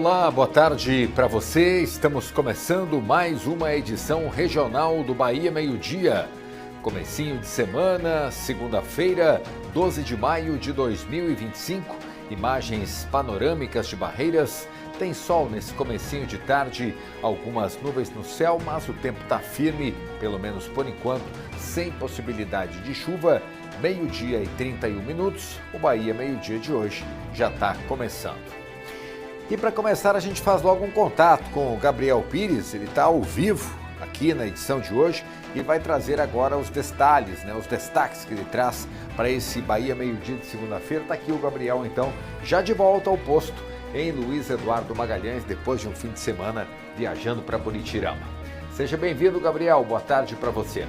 Olá, boa tarde para você. Estamos começando mais uma edição regional do Bahia Meio-Dia. Comecinho de semana, segunda-feira, 12 de maio de 2025. Imagens panorâmicas de Barreiras. Tem sol nesse comecinho de tarde, algumas nuvens no céu, mas o tempo está firme, pelo menos por enquanto, sem possibilidade de chuva. Meio-dia e 31 minutos, o Bahia Meio-Dia de hoje já está começando. E para começar, a gente faz logo um contato com o Gabriel Pires. Ele está ao vivo aqui na edição de hoje e vai trazer agora os detalhes, os destaques que ele traz para esse Bahia Meio-Dia de segunda-feira. Está aqui o Gabriel, então, já de volta ao posto em Luiz Eduardo Magalhães, depois de um fim de semana viajando para Buritirama. Seja bem-vindo, Gabriel. Boa tarde para você.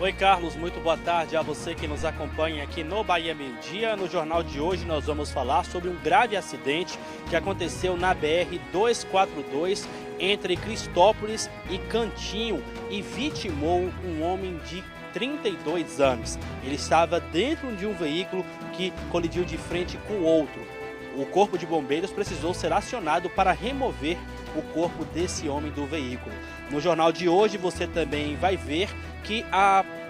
Oi, Carlos, muito boa tarde a você que nos acompanha aqui no Bahia Meio-Dia. No jornal de hoje nós vamos falar sobre um grave acidente que aconteceu na BR-242 entre Cristópolis e Cantinho e vitimou um homem de 32 anos. Ele estava dentro de um veículo que colidiu de frente com outro. O Corpo de Bombeiros precisou ser acionado para remover o corpo desse homem do veículo. No jornal de hoje você também vai ver que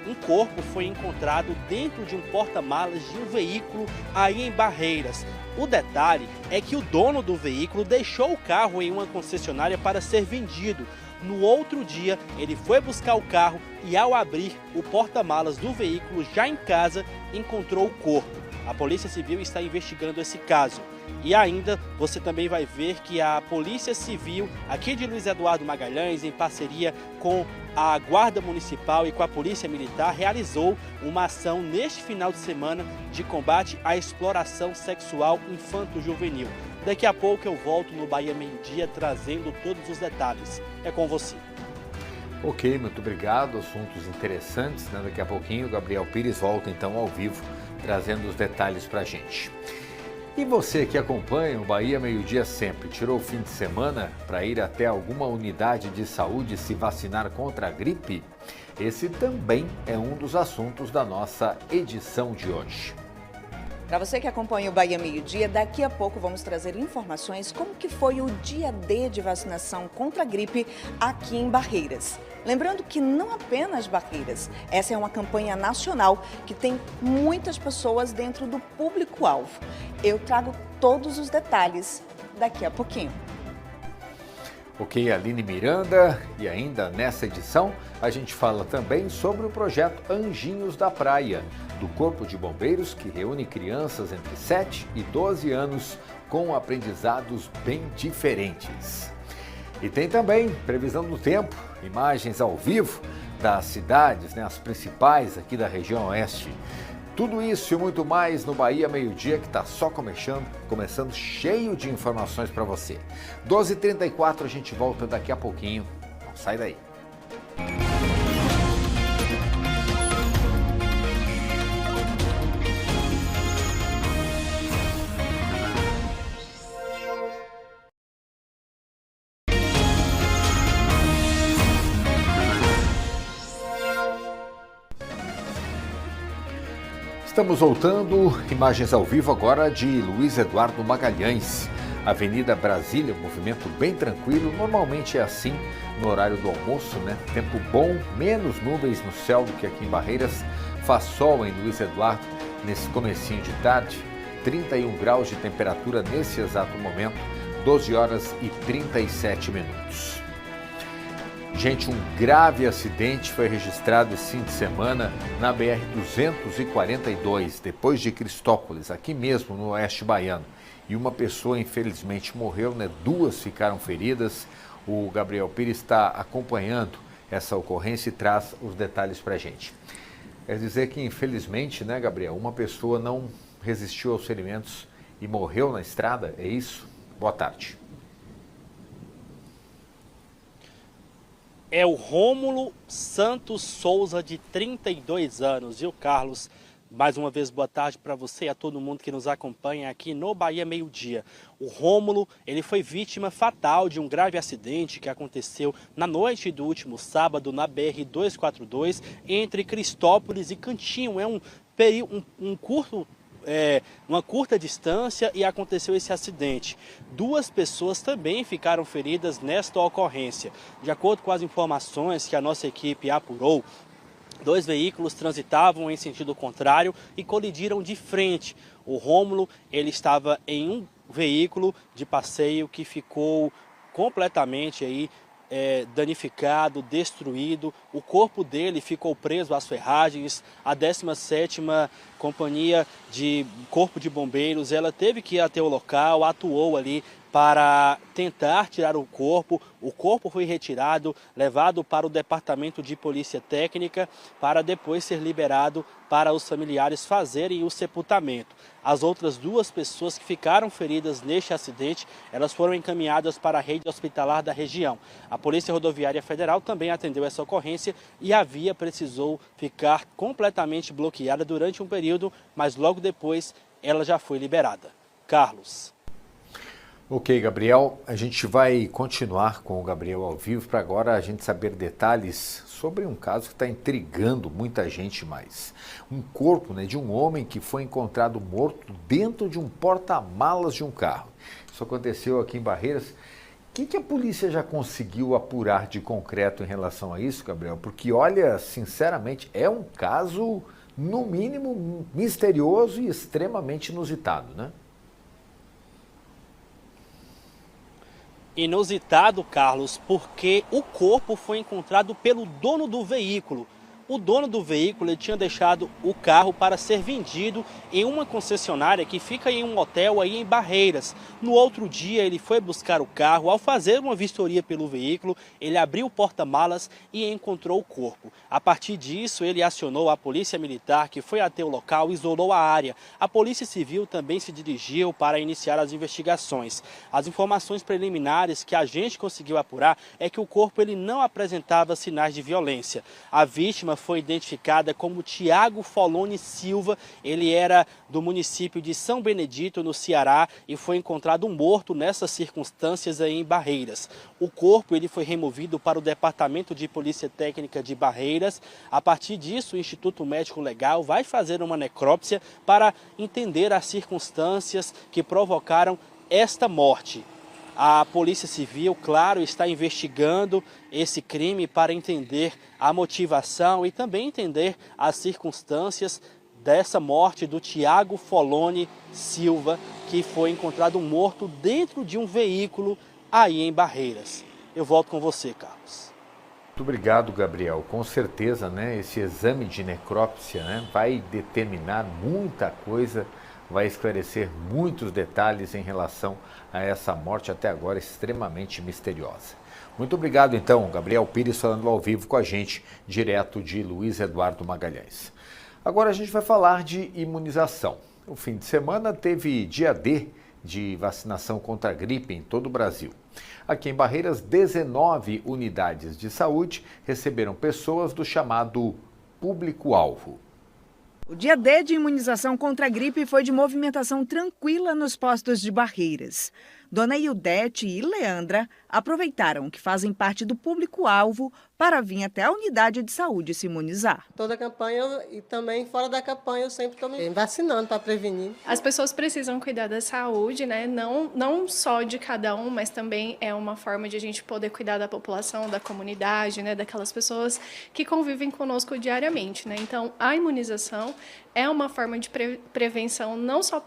um corpo foi encontrado dentro de um porta-malas de um veículo aí em Barreiras. O detalhe é que o dono do veículo deixou o carro em uma concessionária para ser vendido. No outro dia, ele foi buscar o carro e, ao abrir o porta-malas do veículo já em casa, encontrou o corpo. A Polícia Civil está investigando esse caso. E ainda, você também vai ver que a Polícia Civil, aqui de Luiz Eduardo Magalhães, em parceria com a Guarda Municipal e com a Polícia Militar, realizou uma ação neste final de semana de combate à exploração sexual infanto-juvenil. Daqui a pouco eu volto no Bahia Meio-Dia trazendo todos os detalhes. É com você. Ok, muito obrigado. Assuntos interessantes, Daqui a pouquinho o Gabriel Pires volta então ao vivo, trazendo os detalhes para a gente. E você que acompanha o Bahia Meio-Dia sempre, tirou o fim de semana para ir até alguma unidade de saúde se vacinar contra a gripe? Esse também é um dos assuntos da nossa edição de hoje. Para você que acompanha o Bahia Meio-Dia, daqui a pouco vamos trazer informações como que foi o dia D de vacinação contra a gripe aqui em Barreiras. Lembrando que não apenas Barreiras, essa é uma campanha nacional que tem muitas pessoas dentro do público-alvo. Eu trago todos os detalhes daqui a pouquinho. Ok, Aline Miranda, e ainda nessa edição a gente fala também sobre o projeto Anjinhos da Praia, do Corpo de Bombeiros, que reúne crianças entre 7 e 12 anos com aprendizados bem diferentes. E tem também previsão do tempo, imagens ao vivo das cidades, as principais aqui da região oeste. Tudo isso e muito mais no Bahia Meio-Dia, que está só começando cheio de informações para você. 12h34, a gente volta daqui a pouquinho. Não sai daí. Estamos voltando, imagens ao vivo agora de Luiz Eduardo Magalhães. Avenida Brasília, movimento bem tranquilo, normalmente é assim no horário do almoço, Tempo bom, menos nuvens no céu do que aqui em Barreiras. Faz sol em Luiz Eduardo nesse comecinho de tarde, 31 graus de temperatura nesse exato momento, 12 horas e 37 minutos. Gente, um grave acidente foi registrado esse fim de semana na BR-242, depois de Cristópolis, aqui mesmo no oeste baiano. E uma pessoa, infelizmente, morreu, Duas ficaram feridas. O Gabriel Pires está acompanhando essa ocorrência e traz os detalhes para a gente. Quer dizer que, infelizmente, Gabriel, uma pessoa não resistiu aos ferimentos e morreu na estrada, é isso? Boa tarde. É o Rômulo Santos Souza, de 32 anos, viu, Carlos? Mais uma vez, boa tarde para você e a todo mundo que nos acompanha aqui no Bahia Meio-Dia. O Rômulo, ele foi vítima fatal de um grave acidente que aconteceu na noite do último sábado na BR-242 entre Cristópolis e Cantinho. É um curto uma curta distância e aconteceu esse acidente. 2 pessoas também ficaram feridas nesta ocorrência. De acordo com as informações que a nossa equipe apurou, 2 veículos transitavam em sentido contrário e colidiram de frente. O Rômulo, ele estava em um veículo de passeio que ficou completamente aí danificado, destruído. O corpo dele ficou preso às ferragens. A 17ª Companhia de Corpo de Bombeiros, ela teve que ir até o local, atuou ali para tentar tirar o corpo. O corpo foi retirado, levado para o Departamento de Polícia Técnica, para depois ser liberado para os familiares fazerem o sepultamento. As outras 2 pessoas que ficaram feridas neste acidente, elas foram encaminhadas para a rede hospitalar da região. A Polícia Rodoviária Federal também atendeu essa ocorrência e a via precisou ficar completamente bloqueada durante um período, mas logo depois ela já foi liberada. Carlos. Ok, Gabriel, a gente vai continuar com o Gabriel ao vivo para agora a gente saber detalhes sobre um caso que está intrigando muita gente mais. Um corpo, de um homem que foi encontrado morto dentro de um porta-malas de um carro. Isso aconteceu aqui em Barreiras. O que a polícia já conseguiu apurar de concreto em relação a isso, Gabriel? Porque, olha, sinceramente, é um caso, no mínimo, misterioso e extremamente inusitado, né? Inusitado, Carlos, porque o corpo foi encontrado pelo dono do veículo. O dono do veículo ele tinha deixado o carro para ser vendido em uma concessionária que fica em um hotel aí em Barreiras. No outro dia ele foi buscar o carro. Ao fazer uma vistoria pelo veículo, ele abriu o porta-malas e encontrou o corpo. A partir disso, ele acionou a polícia militar, que foi até o local e isolou a área. A polícia civil também se dirigiu para iniciar as investigações. As informações preliminares que a gente conseguiu apurar é que o corpo ele não apresentava sinais de violência. A vítima foi identificada como Tiago Foloni Silva. Ele era do município de São Benedito, no Ceará, e foi encontrado morto nessas circunstâncias aí em Barreiras. O corpo ele foi removido para o Departamento de Polícia Técnica de Barreiras. A partir disso, o Instituto Médico Legal vai fazer uma necrópsia para entender as circunstâncias que provocaram esta morte. A Polícia Civil, claro, está investigando esse crime para entender a motivação e também entender as circunstâncias dessa morte do Tiago Foloni Silva, que foi encontrado morto dentro de um veículo aí em Barreiras. Eu volto com você, Carlos. Muito obrigado, Gabriel. Com certeza, esse exame de necrópsia, vai determinar muita coisa, vai esclarecer muitos detalhes em relação a essa morte até agora extremamente misteriosa. Muito obrigado, então, Gabriel Pires falando ao vivo com a gente, direto de Luiz Eduardo Magalhães. Agora a gente vai falar de imunização. O fim de semana teve dia D de vacinação contra a gripe em todo o Brasil. Aqui em Barreiras, 19 unidades de saúde receberam pessoas do chamado público-alvo. O dia D de imunização contra a gripe foi de movimentação tranquila nos postos de Barreiras. Dona Ildete e Leandra aproveitaram que fazem parte do público-alvo para vir até a unidade de saúde se imunizar. Toda a campanha e também fora da campanha eu sempre estou me vacinando para prevenir. As pessoas precisam cuidar da saúde, não só de cada um, mas também é uma forma de a gente poder cuidar da população, da comunidade, daquelas pessoas que convivem conosco diariamente. Então, a imunização é uma forma de prevenção não só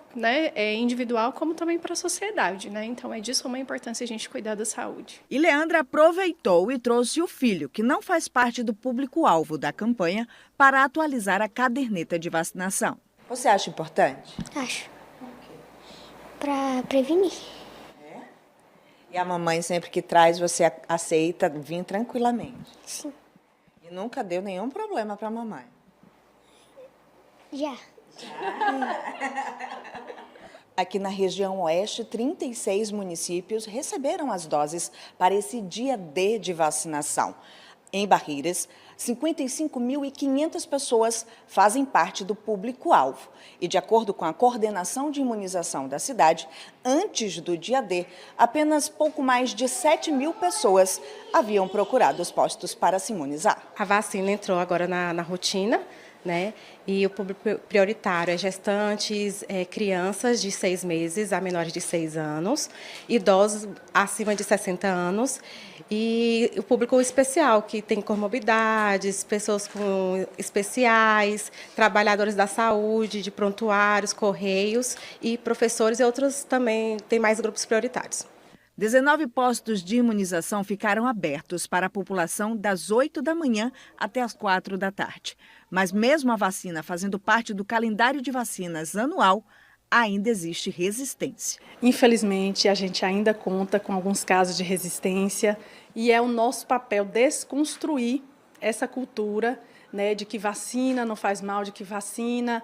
individual, como também para a sociedade. Então, é de suma importância a gente cuidar da saúde. E Leandra aproveitou e trouxe o filho, que não faz parte do público-alvo da campanha, para atualizar a caderneta de vacinação. Você acha importante? Acho. Para prevenir. É? E a mamãe, sempre que traz, você aceita vir tranquilamente? Sim. E nunca deu nenhum problema para a mamãe? Já. Aqui na região oeste, 36 municípios receberam as doses para esse dia D de vacinação. Em Barreiras, 55.500 pessoas fazem parte do público-alvo. E, de acordo com a coordenação de imunização da cidade, antes do dia D, apenas pouco mais de 7.000 pessoas haviam procurado os postos para se imunizar. A vacina entrou agora na rotina, né? E o público prioritário é gestantes, crianças de 6 meses a menores de 6 anos, idosos acima de 60 anos e o público especial, que tem comorbidades, pessoas especiais, trabalhadores da saúde, de prontuários, correios e professores e outros também tem mais grupos prioritários. 19 postos de imunização ficaram abertos para a população das 8 da manhã até as 4 da tarde. Mas mesmo a vacina fazendo parte do calendário de vacinas anual, ainda existe resistência. Infelizmente, a gente ainda conta com alguns casos de resistência e é o nosso papel desconstruir essa cultura, né, de que vacina não faz mal, de que vacina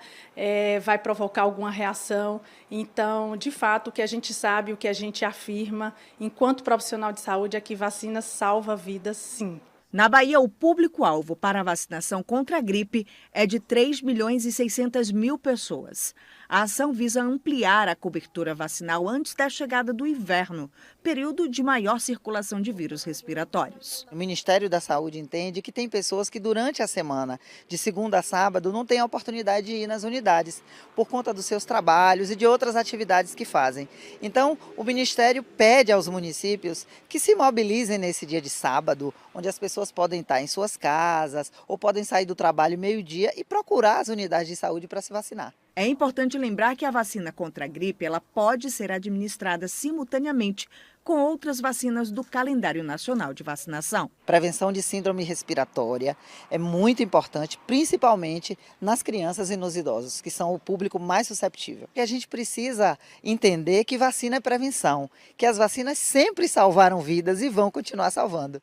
vai provocar alguma reação. Então, de fato, o que a gente sabe, o que a gente afirma, enquanto profissional de saúde, é que vacina salva vidas, sim. Na Bahia, o público-alvo para a vacinação contra a gripe é de 3.600.000 pessoas. A ação visa ampliar a cobertura vacinal antes da chegada do inverno, período de maior circulação de vírus respiratórios. O Ministério da Saúde entende que tem pessoas que durante a semana, de segunda a sábado, não têm a oportunidade de ir nas unidades, por conta dos seus trabalhos e de outras atividades que fazem. Então, o Ministério pede aos municípios que se mobilizem nesse dia de sábado, onde as pessoas podem estar em suas casas ou podem sair do trabalho meio-dia e procurar as unidades de saúde para se vacinar. É importante lembrar que a vacina contra a gripe ela pode ser administrada simultaneamente com outras vacinas do calendário nacional de vacinação. Prevenção de síndrome respiratória é muito importante, principalmente nas crianças e nos idosos, que são o público mais susceptível. E a gente precisa entender que vacina é prevenção, que as vacinas sempre salvaram vidas e vão continuar salvando.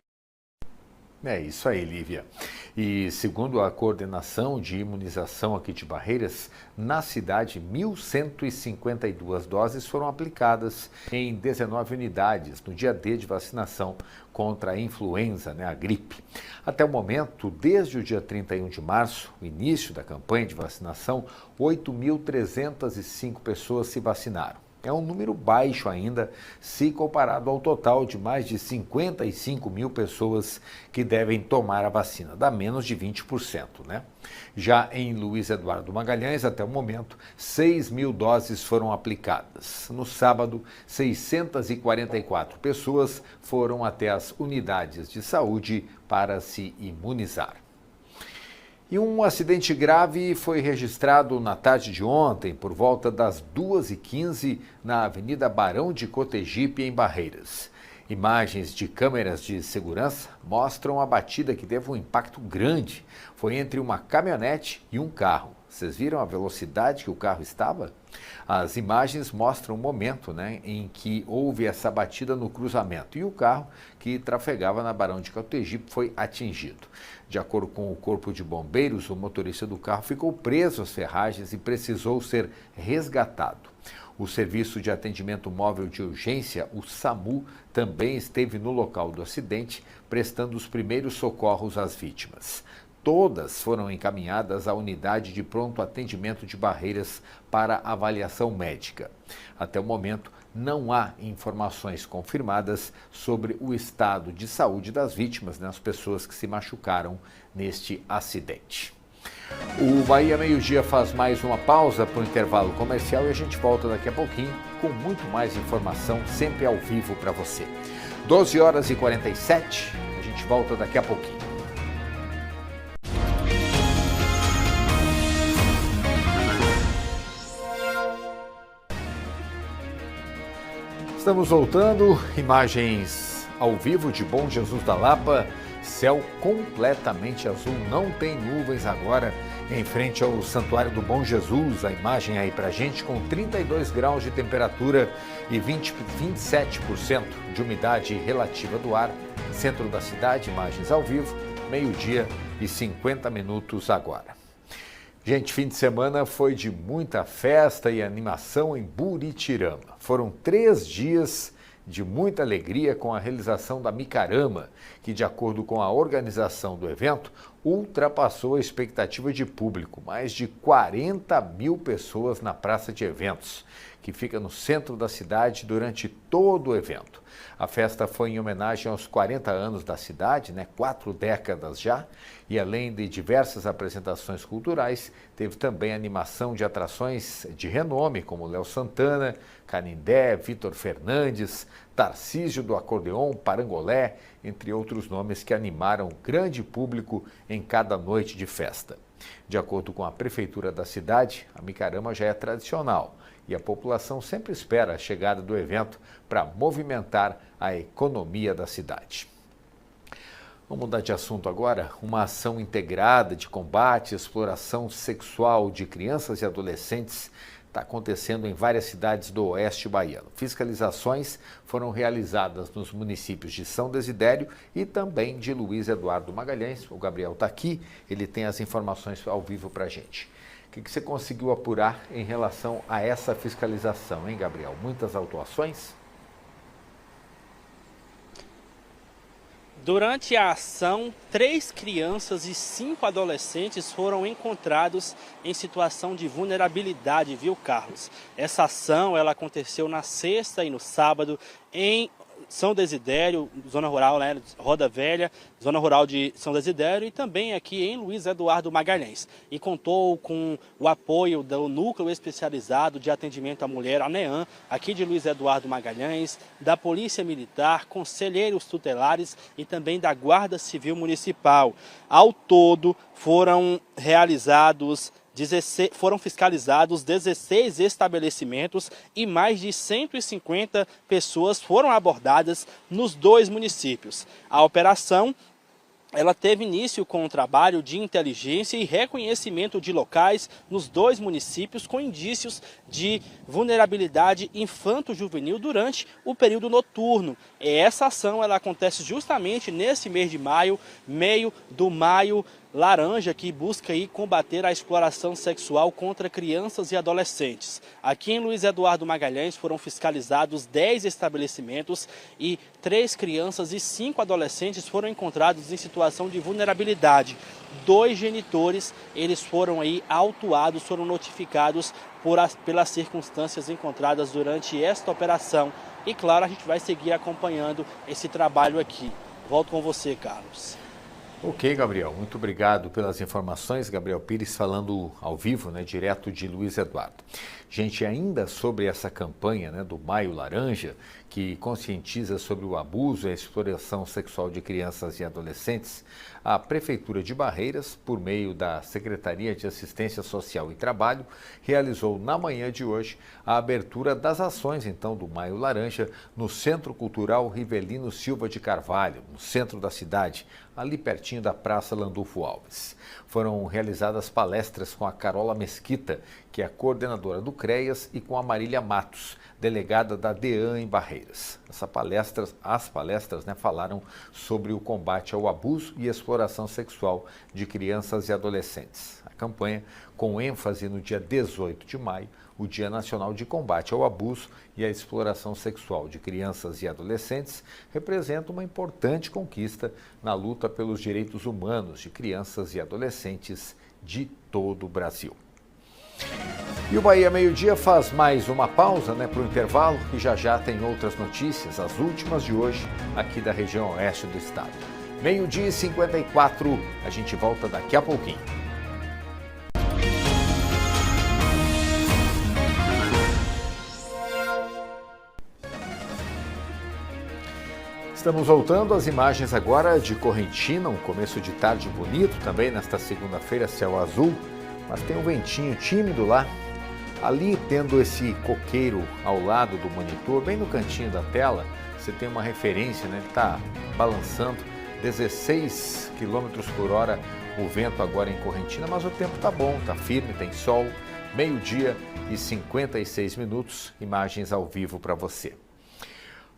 É isso aí, Lívia. E segundo a coordenação de imunização aqui de Barreiras, na cidade 1.152 doses foram aplicadas em 19 unidades no dia D de vacinação contra a influenza, a gripe. Até o momento, desde o dia 31 de março, o início da campanha de vacinação, 8.305 pessoas se vacinaram. É um número baixo ainda, se comparado ao total de mais de 55 mil pessoas que devem tomar a vacina, dá menos de 20%, Já em Luiz Eduardo Magalhães, até o momento, 6.000 doses foram aplicadas. No sábado, 644 pessoas foram até as unidades de saúde para se imunizar. E um acidente grave foi registrado na tarde de ontem, por volta das 2h15, na Avenida Barão de Cotegipe, em Barreiras. Imagens de câmeras de segurança mostram a batida que teve um impacto grande. Foi entre uma caminhonete e um carro. Vocês viram a velocidade que o carro estava? As imagens mostram o momento em que houve essa batida no cruzamento e o carro que trafegava na Barão de Cotegipe foi atingido. De acordo com o Corpo de Bombeiros, o motorista do carro ficou preso às ferragens e precisou ser resgatado. O Serviço de Atendimento Móvel de Urgência, o SAMU, também esteve no local do acidente, prestando os primeiros socorros às vítimas. Todas foram encaminhadas à unidade de pronto atendimento de Barreiras para avaliação médica. Até o momento, não há informações confirmadas sobre o estado de saúde das vítimas, as pessoas que se machucaram neste acidente. O Bahia Meio-Dia faz mais uma pausa para o intervalo comercial e a gente volta daqui a pouquinho com muito mais informação, sempre ao vivo para você. 12h47, a gente volta daqui a pouquinho. Estamos voltando, imagens ao vivo de Bom Jesus da Lapa, céu completamente azul, não tem nuvens agora em frente ao Santuário do Bom Jesus, a imagem aí pra gente com 32 graus de temperatura e 27% de umidade relativa do ar, centro da cidade, imagens ao vivo, 12h50 agora. Gente, fim de semana foi de muita festa e animação em Buritirama. Foram 3 dias de muita alegria com a realização da Micarama, que, de acordo com a organização do evento, ultrapassou a expectativa de público. Mais de 40 mil pessoas na praça de eventos. que fica no centro da cidade durante todo o evento. A festa foi em homenagem aos 40 anos da cidade, 4 décadas já, e além de diversas apresentações culturais, teve também animação de atrações de renome, como Léo Santana, Canindé, Vitor Fernandes, Tarcísio do Acordeon, Parangolé, entre outros nomes que animaram grande público em cada noite de festa. De acordo com a prefeitura da cidade, a micarama já é tradicional e a população sempre espera a chegada do evento para movimentar a economia da cidade. Vamos mudar de assunto agora. Uma ação integrada de combate à exploração sexual de crianças e adolescentes está acontecendo em várias cidades do oeste baiano. Fiscalizações foram realizadas nos municípios de São Desidério e também de Luiz Eduardo Magalhães. O Gabriel está aqui, ele tem as informações ao vivo para a gente. O que você conseguiu apurar em relação a essa fiscalização, hein, Gabriel? Muitas autuações? Durante a ação, 3 crianças e 5 adolescentes foram encontrados em situação de vulnerabilidade, viu, Carlos? Essa ação ela aconteceu na sexta e no sábado em São Desidério, zona rural, Roda Velha, zona rural de São Desidério e também aqui em Luiz Eduardo Magalhães. E contou com o apoio do Núcleo Especializado de Atendimento à Mulher, a NEAM, aqui de Luiz Eduardo Magalhães, da Polícia Militar, conselheiros tutelares e também da Guarda Civil Municipal. Ao todo, foram fiscalizados 16 estabelecimentos e mais de 150 pessoas foram abordadas nos 2 municípios. A operação ela teve início com um trabalho de inteligência e reconhecimento de locais nos 2 municípios com indícios de vulnerabilidade infanto-juvenil durante o período noturno. E essa ação ela acontece justamente nesse mês de maio, meio do Maio Laranja, que busca aí combater a exploração sexual contra crianças e adolescentes. Aqui em Luiz Eduardo Magalhães foram fiscalizados 10 estabelecimentos e 3 crianças e 5 adolescentes foram encontrados em situação de vulnerabilidade. 2 genitores, eles foram aí autuados, foram notificados pelas circunstâncias encontradas durante esta operação. E claro, a gente vai seguir acompanhando esse trabalho aqui. Volto com você, Carlos. Ok, Gabriel, muito obrigado pelas informações. Gabriel Pires falando ao vivo, direto de Luiz Eduardo. Gente, ainda sobre essa campanha do Maio Laranja, que conscientiza sobre o abuso e a exploração sexual de crianças e adolescentes, a Prefeitura de Barreiras, por meio da Secretaria de Assistência Social e Trabalho, realizou na manhã de hoje a abertura das ações, então, do Maio Laranja no Centro Cultural Rivelino Silva de Carvalho, no centro da cidade, ali pertinho da Praça Landulfo Alves. Foram realizadas palestras com a Carola Mesquita, que é a coordenadora do CREAS, e com a Marília Matos, delegada da DEAN em Barreiras. As palestras falaram sobre o combate ao abuso e exploração sexual de crianças e adolescentes. A campanha, com ênfase no dia 18 de maio, o Dia Nacional de Combate ao Abuso e à Exploração Sexual de Crianças e Adolescentes, representa uma importante conquista na luta pelos direitos humanos de crianças e adolescentes de todo o Brasil. E o Bahia Meio-Dia faz mais uma pausa para o intervalo e já tem outras notícias, as últimas de hoje, aqui da região oeste do estado. 12h54, a gente volta daqui a pouquinho. Estamos voltando às imagens agora de Correntina, um começo de tarde bonito também nesta segunda-feira, céu azul, mas tem um ventinho tímido lá. Ali, tendo esse coqueiro ao lado do monitor, bem no cantinho da tela, você tem uma referência, ele está balançando 16 km por hora o vento agora em Correntina, mas o tempo está bom, está firme, tem sol, 12h56, imagens ao vivo para você.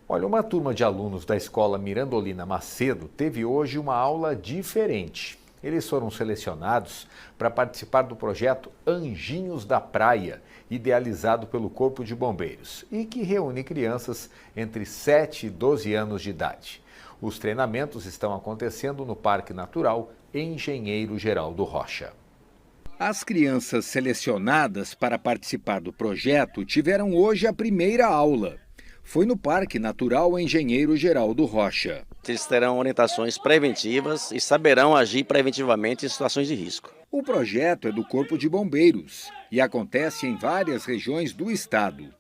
Olha, uma turma de alunos da Escola Mirandolina Macedo teve hoje uma aula diferente. Eles foram selecionados para participar do projeto Anjinhos da Praia, idealizado pelo Corpo de Bombeiros e que reúne crianças entre 7 e 12 anos de idade. Os treinamentos estão acontecendo no Parque Natural Engenheiro Geraldo Rocha. As crianças selecionadas para participar do projeto tiveram hoje a primeira aula. Foi no Parque Natural Engenheiro Geraldo Rocha. Eles terão orientações preventivas e saberão agir preventivamente em situações de risco. O projeto é do Corpo de Bombeiros e acontece em várias regiões do estado.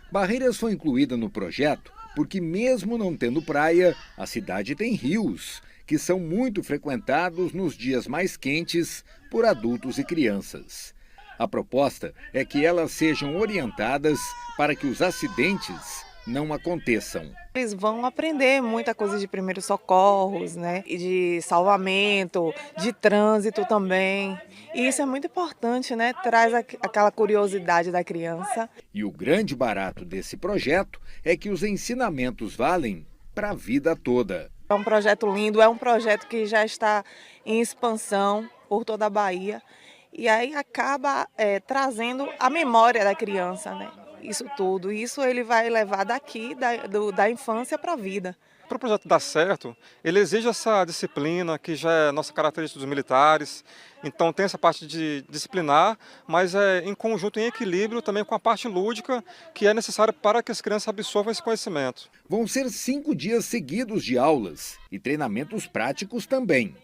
Barreiras foi incluída no projeto porque, mesmo não tendo praia, a cidade tem rios, que são muito frequentados nos dias mais quentes por adultos e crianças. A proposta é que elas sejam orientadas para que os acidentes não aconteçam. Eles vão aprender muita coisa de primeiros socorros, né? E de salvamento, de trânsito também. E isso é muito importante, né? Traz aquela curiosidade da criança. E o grande barato desse projeto é que os ensinamentos valem para a vida toda. É um projeto lindo, é um projeto que já está em expansão por toda a Bahia. E aí acaba trazendo a memória da criança, né? Isso tudo. Isso ele vai levar daqui, da infância para a vida. Para o projeto dar certo, ele exige essa disciplina, que já é nossa característica dos militares. Então tem essa parte de disciplinar, mas em conjunto, em equilíbrio também com a parte lúdica, que é necessária para que as crianças absorvam esse conhecimento. Vão ser 5 dias seguidos de aulas e treinamentos práticos também.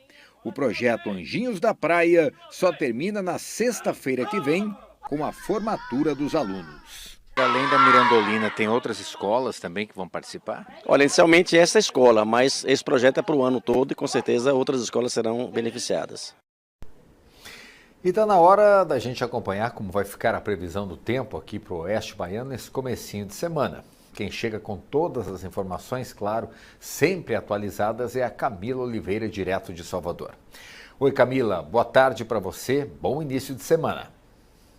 O projeto Anjinhos da Praia só termina na sexta-feira que vem, com a formatura dos alunos. Além da Mirandolina, tem outras escolas também que vão participar? Olha, inicialmente essa escola, mas esse projeto é para o ano todo e com certeza outras escolas serão beneficiadas. E está na hora da gente acompanhar como vai ficar a previsão do tempo aqui para o Oeste Baiano nesse comecinho de semana. Quem chega com todas as informações, claro, sempre atualizadas, é a Camila Oliveira, direto de Salvador. Oi, Camila, boa tarde para você, bom início de semana.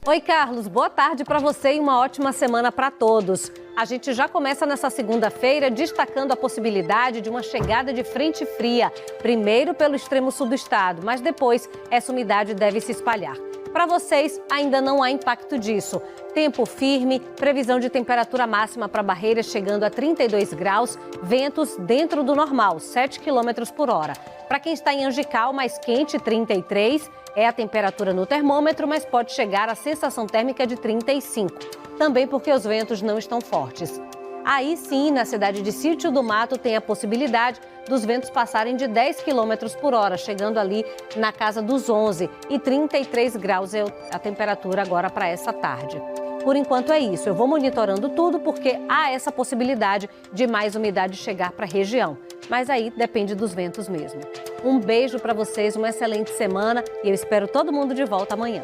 Oi, Carlos, boa tarde para você e uma ótima semana para todos. A gente já começa nessa segunda-feira destacando a possibilidade de uma chegada de frente fria, primeiro pelo extremo sul do estado, mas depois essa umidade deve se espalhar. Para vocês, ainda não há impacto disso. Tempo firme, previsão de temperatura máxima para Barreiras chegando a 32 graus, ventos dentro do normal, 7 km por hora. Para quem está em Angical, mais quente, 33, é a temperatura no termômetro, mas pode chegar a sensação térmica de 35. Também porque os ventos não estão fortes. Aí sim, na cidade de Sítio do Mato, tem a possibilidade dos ventos passarem de 10 km por hora, chegando ali na casa dos 11, e 33 graus é a temperatura agora para essa tarde. Por enquanto é isso, eu vou monitorando tudo porque há essa possibilidade de mais umidade chegar para a região. Mas aí depende dos ventos mesmo. Um beijo para vocês, uma excelente semana e eu espero todo mundo de volta amanhã.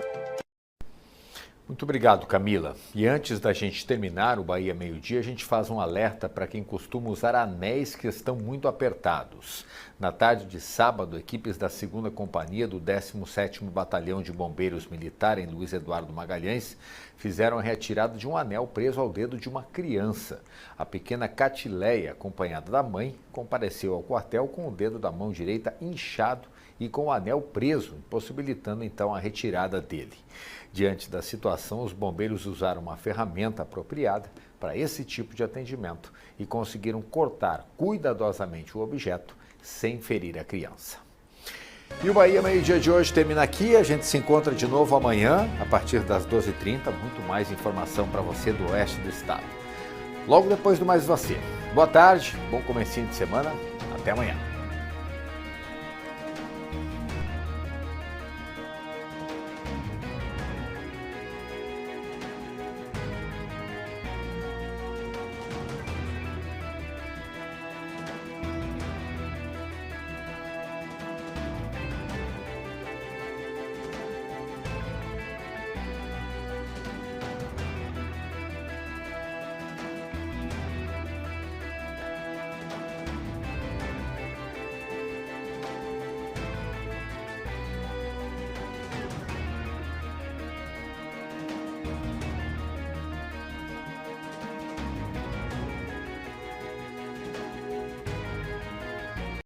Muito obrigado, Camila. E antes da gente terminar o Bahia Meio Dia, a gente faz um alerta para quem costuma usar anéis que estão muito apertados. Na tarde de sábado, equipes da 2ª Companhia do 17º Batalhão de Bombeiros Militar em Luiz Eduardo Magalhães fizeram a retirada de um anel preso ao dedo de uma criança. A pequena Catileia, acompanhada da mãe, compareceu ao quartel com o dedo da mão direita inchado e com o anel preso, impossibilitando então a retirada dele. Diante da situação, os bombeiros usaram uma ferramenta apropriada para esse tipo de atendimento e conseguiram cortar cuidadosamente o objeto sem ferir a criança. E o Bahia Meio Dia de hoje termina aqui. A gente se encontra de novo amanhã, a partir das 12h30. Muito mais informação para você do oeste do estado. Logo depois do Mais Você. Boa tarde, bom comecinho de semana. Até amanhã.